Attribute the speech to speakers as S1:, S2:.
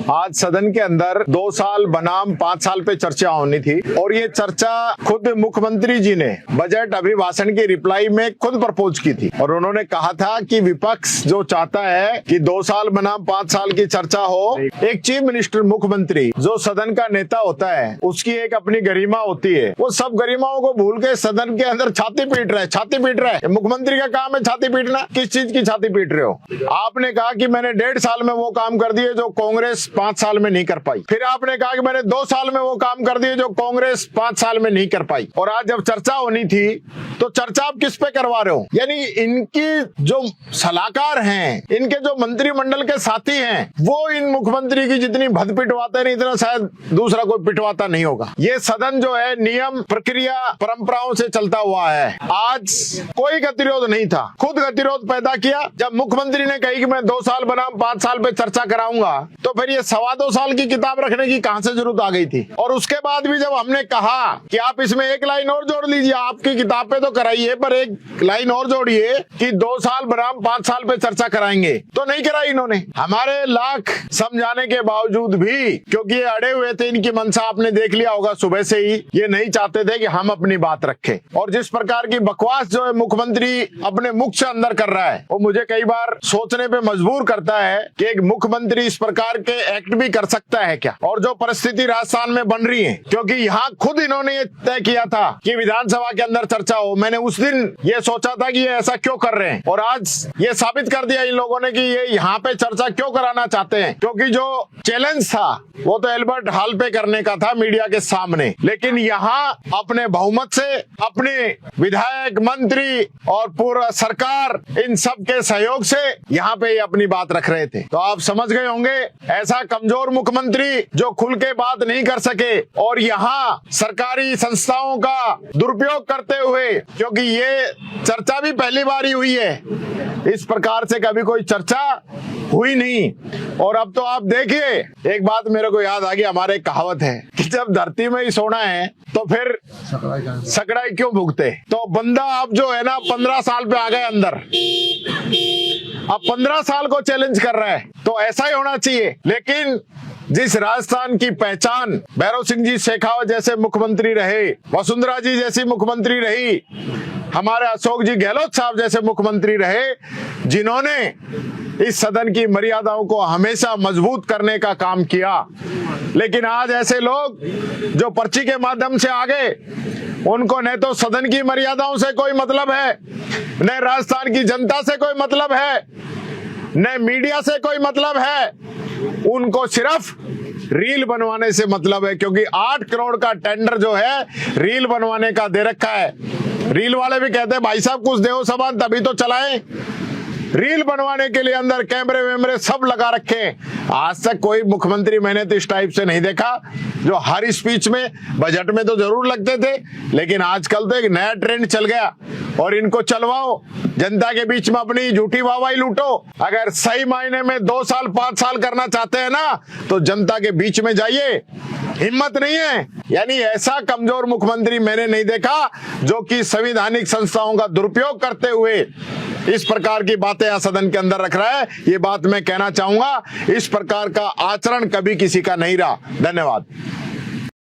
S1: आज सदन के अंदर 2 साल बनाम 5 साल पे चर्चा होनी थी और ये चर्चा खुद मुख्यमंत्री जी ने बजट अभिभाषण की रिप्लाई में खुद प्रपोज की थी और उन्होंने कहा था कि विपक्ष जो चाहता है कि 2 साल बनाम 5 साल की चर्चा हो, एक चीफ मिनिस्टर मुख्यमंत्री जो सदन का नेता होता है उसकी एक अपनी गरिमा होती है, वो सब गरिमाओं को भूल के सदन के अंदर छाती पीट रहा है। मुख्यमंत्री का काम है छाती पीटना। किस चीज की छाती पीट रहे हो? आपने कहा कि मैंने 1.5 साल में वो काम कर दिए जो कांग्रेस 5 साल में नहीं कर पाई। फिर आपने कहा कि मैंने 2 साल में वो काम कर दिए जो कांग्रेस 5 साल में नहीं कर पाई। और आज जब चर्चा होनी थी तो चर्चा आप किस पे करवा रहे हो? यानी इनकी जो सलाहकार हैं, इनके जो मंत्रिमंडल के साथी हैं, वो इन मुख्यमंत्री की जितनी भद पिटवाते नहीं, इतना शायद दूसरा कोई पिटवाता नहीं होगा। ये सदन जो है नियम, प्रक्रिया, परंपराओं से चलता हुआ है। आज कोई गतिरोध नहीं था, खुद गतिरोध पैदा किया। जब मुख्यमंत्री ने कही कि मैं 2 साल बनाम 5 साल पे चर्चा कराऊंगा, तो फिर ये 2.25 साल की किताब रखने की कहां से जरूरत आ गई थी? और उसके बाद भी जब हमने कहा कि आप इसमें एक लाइन और जोड़ लीजिए, आपकी किताब पे तो कराइए पर एक लाइन और जोड़िए कि 2 साल बनाम 5 साल पे चर्चा कराएंगे, तो नहीं कराई इन्होंने। हमारे लाख समझाने के बावजूद भी, क्योंकि ये अड़े हुए थे, इनकी मंशा आपने देख लिया होगा सुबह से ही, ये नहीं चाहते थे कि हम अपनी बात रखें। और जिस प्रकार की बकवास जो है मुख्यमंत्री अपने मुख से अंदर कर रहा है, वो मुझे कई बार सोचने पे मजबूर करता है कि एक मुख्यमंत्री इस प्रकार के एक्ट भी कर सकता है क्या? और जो परिस्थिति राजस्थान में बन रही है, क्योंकि यहाँ खुद इन्होंने ये तय किया था कि विधानसभा के अंदर चर्चा हो। मैंने उस दिन ये सोचा था कि ये ऐसा क्यों कर रहे हैं, और आज ये साबित कर दिया इन लोगों ने कि ये यहाँ पे चर्चा क्यों कराना चाहते हैं। क्योंकि जो चैलेंज था वो तो एल्बर्ट हॉल पे करने का था मीडिया के सामने, लेकिन यहाँ अपने बहुमत से, अपने विधायक, मंत्री और पूरा सरकार, इन सब के सहयोग से यहाँ पे अपनी बात रख रहे थे। तो आप समझ गए होंगे, ऐसा कमजोर मुख्यमंत्री जो खुल के बात नहीं कर सके और यहाँ सरकारी संस्थाओं का दुरुपयोग करते हुए, क्योंकि ये चर्चा भी पहली बार ही हुई है, इस प्रकार से कभी कोई चर्चा हुई नहीं। और अब तो आप देखिए, एक बात मेरे को याद आ गई, हमारे कहावत है कि जब धरती में ही सोना है तो फिर सकड़ाई क्यों भुगते? तो बंदा आप जो है ना 15 साल पे आ गए अंदर, अब 15 साल को चैलेंज कर रहा है, तो ऐसा ही होना चाहिए। लेकिन जिस राजस्थान की पहचान भैरव सिंह जी शेखावत जैसे मुख्यमंत्री रहे, वसुंधरा जी जैसी मुख्यमंत्री रही, हमारे अशोक जी गहलोत साहब जैसे मुख्यमंत्री रहे, जिन्होंने इस सदन की मर्यादाओं को हमेशा मजबूत करने का काम किया। लेकिन आज ऐसे लोग जो पर्ची के माध्यम से आ गए, उनको न तो सदन की मर्यादाओं से कोई मतलब है, न राजस्थान की जनता से कोई मतलब है, न मीडिया से कोई मतलब है, उनको सिर्फ रील बनवाने से मतलब है। क्योंकि 8 करोड़ का टेंडर जो है रील बनवाने का दे रखा है। रील वाले भी कहते हैं भाई साहब कुछ देओ सामान तभी तो चलाएं। रील बनवाने के लिए अंदर कैमरे वैमरे सब लगा रखे। आज तक कोई मुख्यमंत्री मैंने तो इस टाइप से नहीं देखा, जो हर स्पीच में, बजट में तो जरूर लगते थे, लेकिन आजकल तो एक नया ट्रेंड चल गया और इनको चलवाओ, जनता के बीच में अपनी झूठी वाहवाही लूटो। अगर सही मायने में 2 साल 5 साल करना चाहते हैं ना, तो जनता के बीच में जाइए, हिम्मत नहीं है। यानी ऐसा कमजोर मुख्यमंत्री मैंने नहीं देखा जो कि संवैधानिक संस्थाओं का दुरुपयोग करते हुए इस प्रकार की बातें सदन के अंदर रख रहा है। ये बात मैं कहना चाहूंगा, इस प्रकार का आचरण कभी किसी का नहीं रहा। धन्यवाद।